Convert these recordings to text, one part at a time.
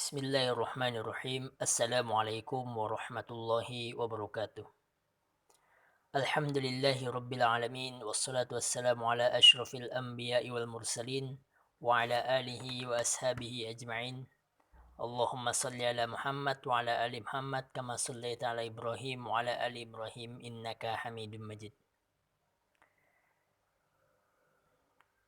Bismillahirrahmanirrahim. Assalamualaikum warahmatullahi wabarakatuh. Alhamdulillahi rabbil alamin. Wassalatu wassalamu ala ashrafil anbiya'i wal mursalin. Wa ala alihi wa ashabihi ajma'in. Allahumma salli ala Muhammad wa ala ali Muhammad. Kama sallaita ala Ibrahim wa ala ali Ibrahim. Innaka hamidun majid.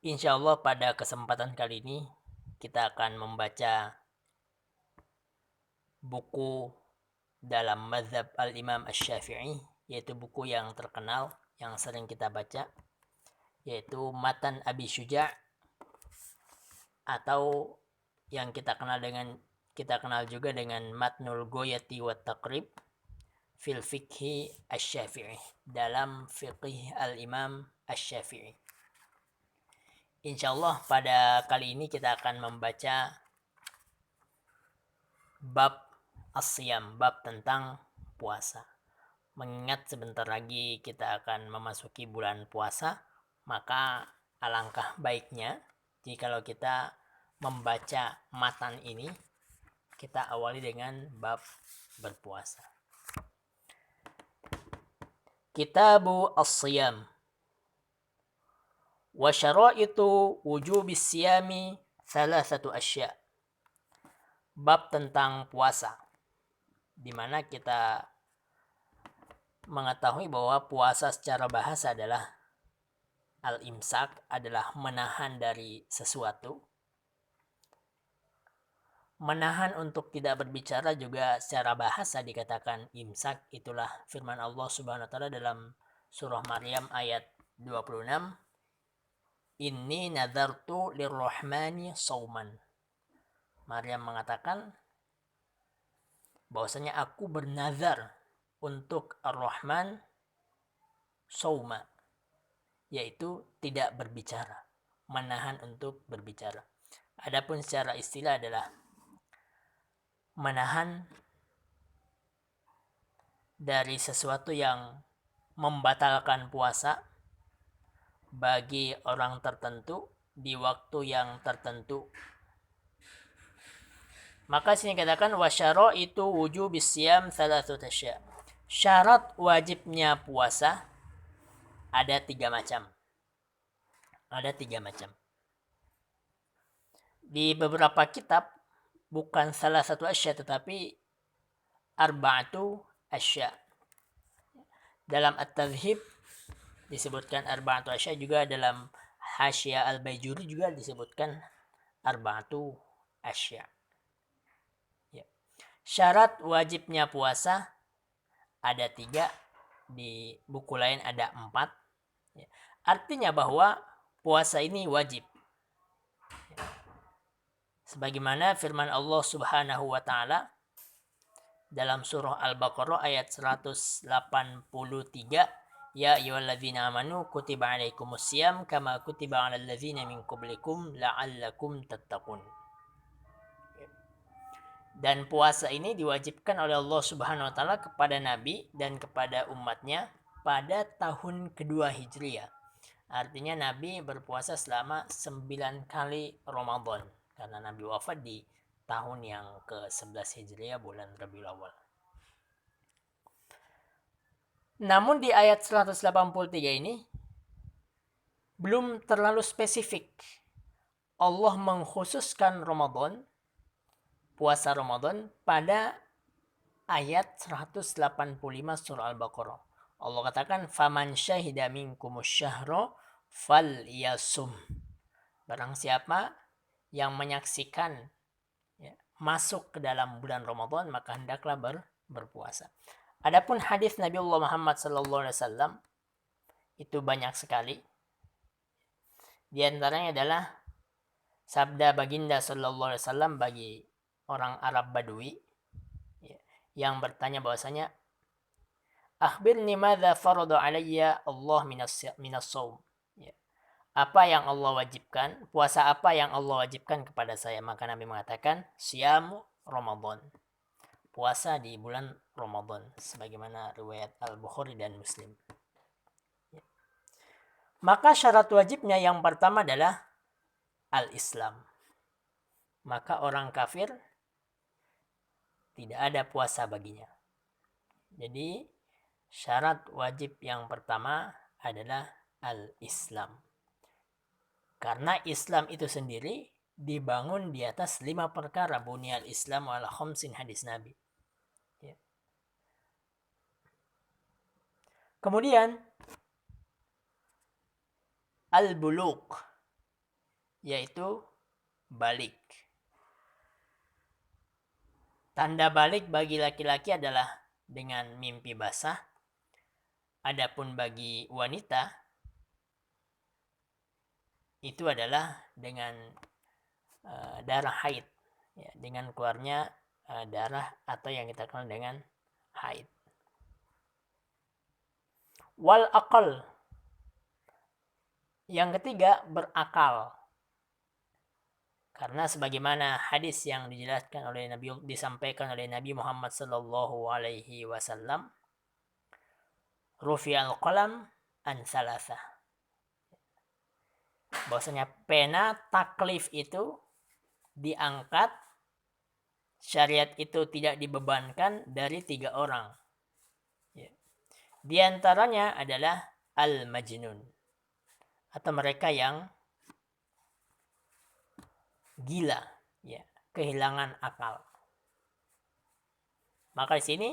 Insyaallah pada kesempatan kali ini kita akan membaca buku dalam mazhab al-Imam Asy-Syafi'i, yaitu buku yang terkenal yang sering kita baca, yaitu Matan Abi Syuja' atau yang kita kenal juga dengan Matnul Ghayati wat Taqrib fil Fiqhi Asy-Syafi'i, dalam fiqih al-Imam Asy-Syafi'i. Insyaallah pada kali ini kita akan membaca bab as-siyam, bab tentang puasa. Mengingat sebentar lagi kita akan memasuki bulan puasa, maka alangkah baiknya jikalau kita membaca matan ini, kita awali dengan bab berpuasa. Kitabu as-siyam. Wa syara'itu wujubis siyami thalathatu asya'. Bab tentang puasa, di mana kita mengetahui bahwa puasa secara bahasa adalah al-imsak, adalah menahan dari sesuatu. Menahan untuk tidak berbicara juga secara bahasa dikatakan imsak. Itulah firman Allah Subhanahu wa taala dalam surah Maryam ayat 26. Inni nadartu lirrahmani sauman. Maryam mengatakan bahwasanya aku bernazar untuk Ar-Rahman sauma, yaitu tidak berbicara, menahan untuk berbicara. Adapun secara istilah adalah menahan dari sesuatu yang membatalkan puasa bagi orang tertentu di waktu yang tertentu. Maka sini katakan wasyara itu wujubis siyam thalathatu asya'. Syarat wajibnya puasa ada tiga macam. Di beberapa kitab bukan salah satu asya' tetapi arba'atu asya'. Dalam At-Tadhhib disebutkan arba'atu asya', juga dalam Hasyiah Al-Baijuri juga disebutkan arba'atu asya'. Syarat wajibnya puasa ada 3, di buku lain ada 4. Artinya bahwa puasa ini wajib. Sebagaimana firman Allah Subhanahu wa taala dalam surah Al-Baqarah ayat 183, ya ayyuhalladzina amanu kutiba alaikumusiyam kama kutiba alal ladzina min qablikum la'allakum tattaqun. Dan puasa ini diwajibkan oleh Allah Subhanahu wa taala kepada Nabi dan kepada umatnya pada tahun kedua Hijriah. Artinya Nabi berpuasa selama 9 kali Ramadan, karena Nabi wafat di tahun yang ke-11 Hijriah, bulan Rabiul Awal. Namun di ayat 183 ini belum terlalu spesifik. Allah mengkhususkan Ramadan, puasa Ramadan, pada ayat 185 surah Al-Baqarah. Allah katakan faman syahida minkumus syahra falyasum. Barang siapa yang menyaksikan masuk ke dalam bulan Ramadan, maka hendaklah berpuasa. Adapun hadis Nabi Allah Muhammad sallallahu alaihi wasallam itu banyak sekali. Di antaranya adalah sabda baginda sallallahu alaihi wasallam bagi orang Arab Badui yang bertanya bahwasanya akhbirni madza farada alayya Allah minas shaum. Apa yang Allah wajibkan, puasa apa yang Allah wajibkan kepada saya? Maka Nabi mengatakan siyamu Ramadan, puasa di bulan Ramadan, sebagaimana riwayat Al-Bukhari dan Muslim. Maka syarat wajibnya yang pertama adalah al-Islam. Maka orang kafir tidak ada puasa baginya. Jadi syarat wajib yang pertama adalah al-Islam. Karena Islam itu sendiri dibangun di atas 5 perkara. Bunyal Islam ala khamsin, hadis Nabi. Ya. Kemudian al-bulugh, yaitu balik. Tanda balik bagi laki-laki adalah dengan mimpi basah. Adapun bagi wanita itu adalah dengan darah haid, ya, dengan keluarnya darah atau yang kita kenal dengan haid. Wal aqal, yang ketiga berakal. Karena sebagaimana hadis yang dijelaskan oleh Nabi, disampaikan oleh Nabi Muhammad sallallahu alaihi wasallam, rufi'al qalam an salasa. Bahwasanya pena taklif itu diangkat, syariat itu tidak dibebankan dari 3 orang. Ya. Di antaranya adalah al-majnun, atau mereka yang gila, ya, kehilangan akal. Maka di sini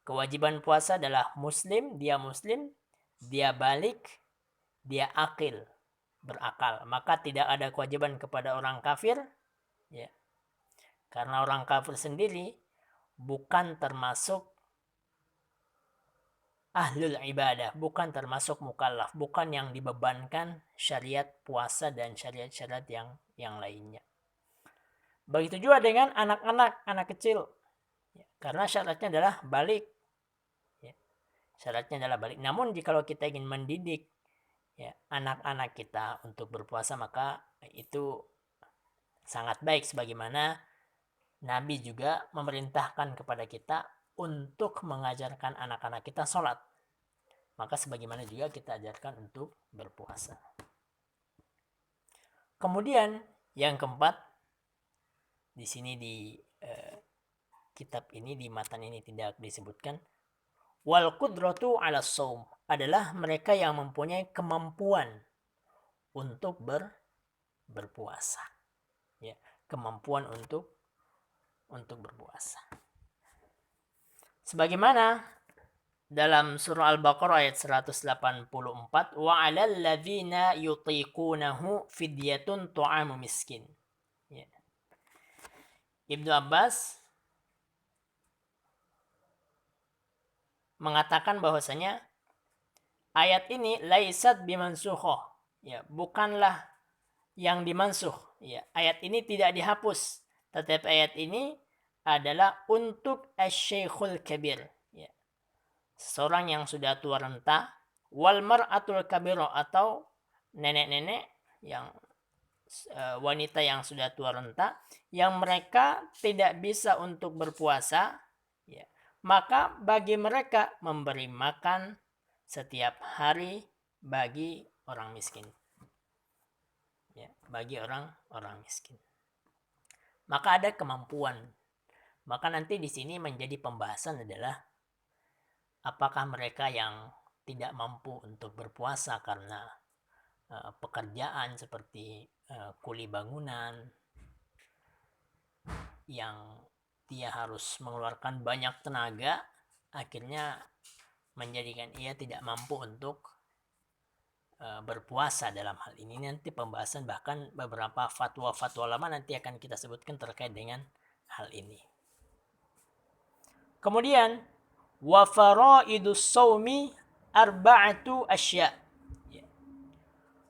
kewajiban puasa adalah muslim, dia balik, dia akil, berakal. Maka tidak ada kewajiban kepada orang kafir, ya. Karena orang kafir sendiri bukan termasuk ahlul ibadah, bukan termasuk mukallaf, bukan yang dibebankan syariat puasa dan syariat-syariat yang lainnya. Begitu juga dengan anak-anak, anak kecil, ya, karena syaratnya adalah balik, ya. Syaratnya adalah balik. Namun jikalau kita ingin mendidik, ya, anak-anak kita untuk berpuasa, maka itu sangat baik, sebagaimana Nabi juga memerintahkan kepada kita untuk mengajarkan anak-anak kita sholat. Maka sebagaimana juga kita ajarkan untuk berpuasa. Kemudian yang keempat, di sini di kitab ini, di matan ini tidak disebutkan, wal qudratu ala shaum, adalah mereka yang mempunyai kemampuan untuk berpuasa. Ya, kemampuan untuk berpuasa. Sebagaimana dalam surah Al-Baqarah ayat 184, wa 'alal ladzina yutiqunahu fidyatun tu'amu miskin. Ya. Ibnu Abbas mengatakan bahwasanya ayat ini laisat bimansukhah, ya, bukanlah yang dimansuh, ya. Ayat ini tidak dihapus, tetapi ayat ini adalah untuk asy-syaikhul kabir, ya, seorang yang sudah tua renta, wal mar'atul kabira, atau nenek-nenek yang wanita yang sudah tua renta, yang mereka tidak bisa untuk berpuasa, ya, maka bagi mereka memberi makan setiap hari bagi orang miskin, ya, bagi orang miskin. Maka ada kemampuan. Maka nanti di sini menjadi pembahasan adalah apakah mereka yang tidak mampu untuk berpuasa karena pekerjaan seperti kuli bangunan yang dia harus mengeluarkan banyak tenaga, akhirnya menjadikan ia tidak mampu untuk berpuasa dalam hal ini. Nanti pembahasan, bahkan beberapa fatwa-fatwa lama nanti akan kita sebutkan terkait dengan hal ini. Kemudian wa faraidus shaumi arba'atu asya.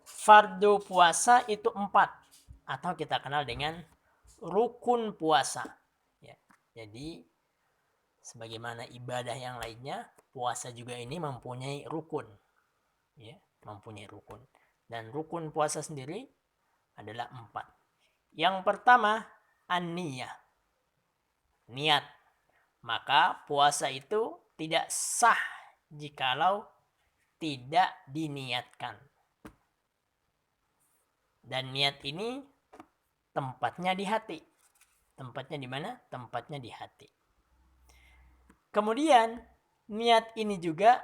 Fardu puasa itu 4, atau kita kenal dengan rukun puasa. Ya. Jadi sebagaimana ibadah yang lainnya, puasa juga ini mempunyai rukun, ya, mempunyai rukun. Dan rukun puasa sendiri adalah 4. Yang pertama, an-niyah, niat. Maka puasa itu tidak sah jikalau tidak diniatkan. Dan niat ini tempatnya di hati. Tempatnya di mana? Tempatnya di hati. Kemudian niat ini juga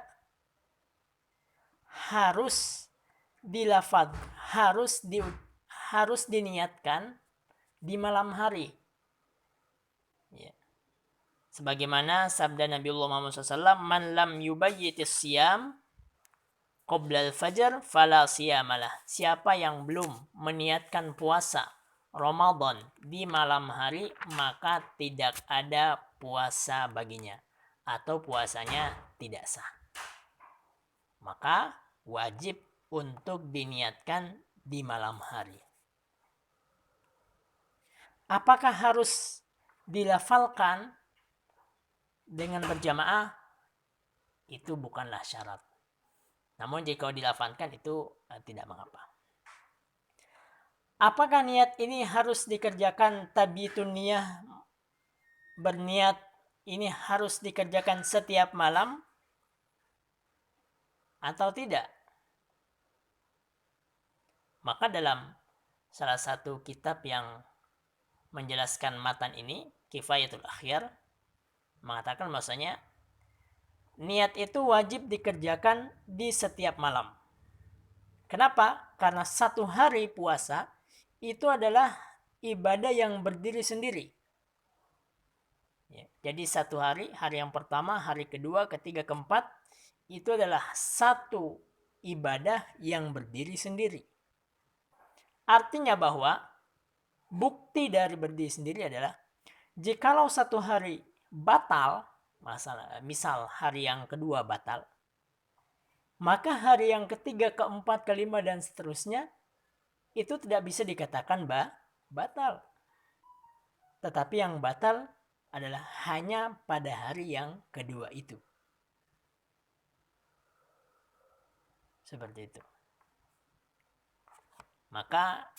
harus harus diniatkan di malam hari. Ya. Sebagaimana sabda Nabi Muhammad SAW, "Man lam yubayyitis siyam qoblal fajar fala siyamalah." Siapa yang belum meniatkan puasa Ramadan di malam hari, maka tidak ada puasa baginya atau puasanya tidak sah. Maka wajib untuk diniatkan di malam hari. Apakah harus dilafalkan dengan berjamaah? Itu bukanlah syarat. Namun jika dilafalkan itu tidak mengapa. Apakah niat ini harus dikerjakan tabitun niyah? Berniat ini harus dikerjakan setiap malam atau tidak? Maka dalam salah satu kitab yang menjelaskan matan ini, Kifayatul Akhyar, mengatakan bahwasanya niat itu wajib dikerjakan di setiap malam. Kenapa? Karena satu hari puasa itu adalah ibadah yang berdiri sendiri. Ya, jadi satu hari yang pertama, hari kedua, ketiga, keempat, itu adalah satu ibadah yang berdiri sendiri. Artinya bahwa bukti dari berdiri sendiri adalah jikalau satu hari batal, misal hari yang kedua batal, maka hari yang ketiga, keempat, kelima, dan seterusnya itu tidak bisa dikatakan batal. Tetapi yang batal adalah hanya pada hari yang kedua itu. Seperti itu. Maka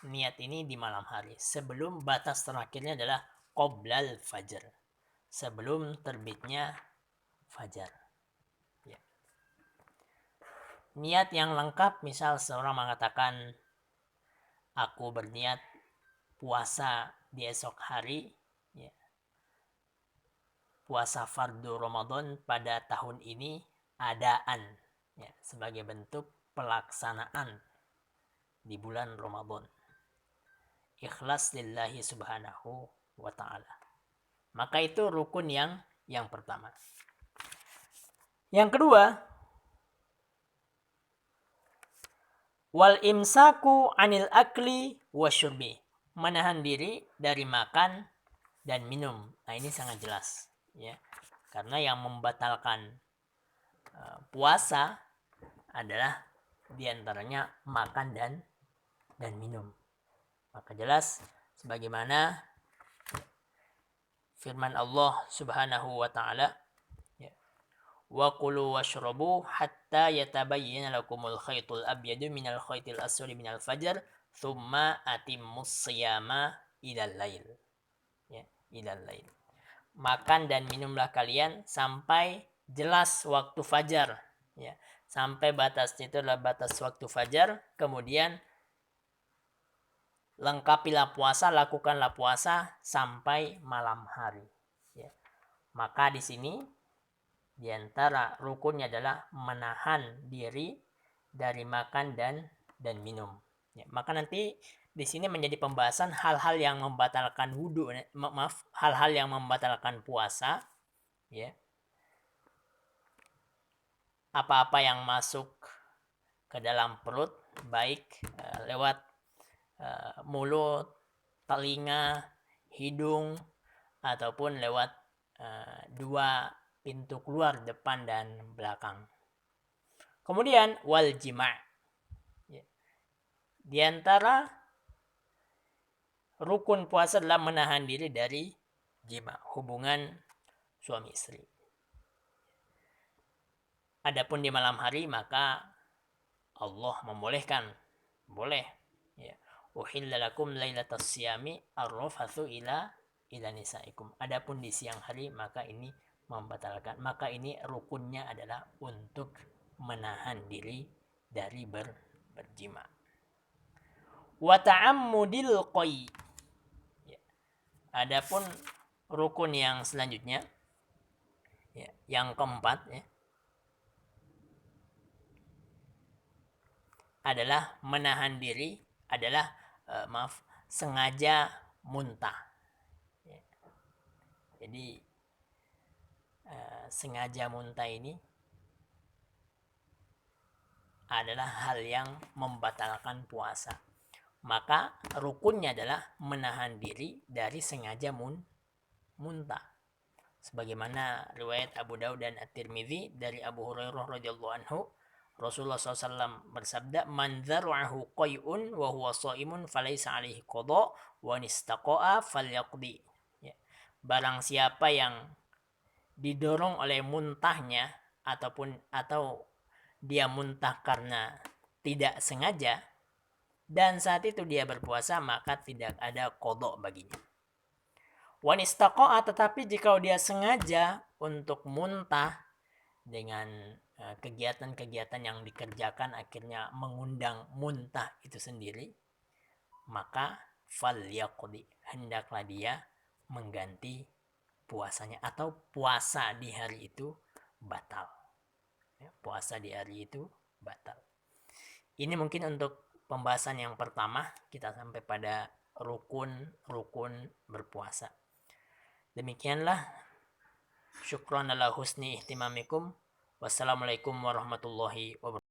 niat ini di malam hari. Sebelum batas terakhirnya adalah qoblal fajar. Sebelum terbitnya fajar. Ya. Niat yang lengkap, misal seorang mengatakan, aku berniat puasa di esok hari, ya, puasa fardu Ramadan pada tahun ini adaan, ya, sebagai bentuk pelaksanaan di bulan Ramadan. Ikhlas lillahi subhanahu wa ta'ala. Maka itu rukun yang pertama. Yang kedua, wal imsaku anil akli wasyurbi. Menahan diri dari makan dan minum. Nah, ini sangat jelas, ya. Karena yang membatalkan puasa adalah diantaranya makan dan minum. Maka jelas sebagaimana firman Allah Subhanahu wa taala, ya, wa kulu washrabu hatta yatabayyana lakumul khaytul abyadu minal khaytil aswadi minal fajar thumma atimmus siyama ilal lail. Ya, ilal lail. Makan dan minumlah kalian sampai jelas waktu fajar, ya. Sampai batasnya itu adalah batas waktu fajar, kemudian lengkapilah puasa, lakukanlah puasa sampai malam hari. Ya. Maka di sini diantara rukunnya adalah menahan diri dari makan dan minum. Ya. Maka nanti di sini menjadi pembahasan hal-hal yang membatalkan wudu, hal-hal yang membatalkan puasa, ya. Apa-apa yang masuk ke dalam perut, baik lewat mulut, telinga, hidung, ataupun lewat dua pintu keluar depan dan belakang. Kemudian wal jima'. Ya. Di antara rukun puasa adalah menahan diri dari jima, hubungan suami istri. Adapun di malam hari maka Allah membolehkan, boleh, ya. Uhilla lakum lailatas siyami arrafathu ila nisaikum. Adapun di siang hari maka ini membatalkan, maka ini rukunnya adalah untuk menahan diri dari berjima. Wa ta'ammudil qai. Ya. Adapun rukun yang selanjutnya, ya, yang keempat, ya, adalah menahan diri, adalah sengaja muntah. Ya. Jadi sengaja muntah ini adalah hal yang membatalkan puasa. Maka rukunnya adalah menahan diri dari sengaja muntah. Sebagaimana riwayat Abu Daud dan At-Tirmidzi dari Abu Hurairah radhiyallahu anhu, Rasulullah SAW bersabda, "Man dzar'ahu qai'un wa huwa shaimun falaysa 'alaihi qada wa nistaqa'a falyaqdi." Ya. Barang siapa yang didorong oleh muntahnya atau dia muntah karena tidak sengaja dan saat itu dia berpuasa, maka tidak ada qada baginya. Wanistaqa'a, tetapi jika dia sengaja untuk muntah dengan kegiatan-kegiatan yang dikerjakan akhirnya mengundang muntah itu sendiri, maka falyaqdi, hendaklah dia mengganti puasanya atau puasa di hari itu batal. Ya, puasa di hari itu batal. Ini mungkin untuk pembahasan yang pertama, kita sampai pada rukun berpuasa. Demikianlah. Syukran ala husni ihtimamikum. Wassalamualaikum warahmatullahi wabarakatuh.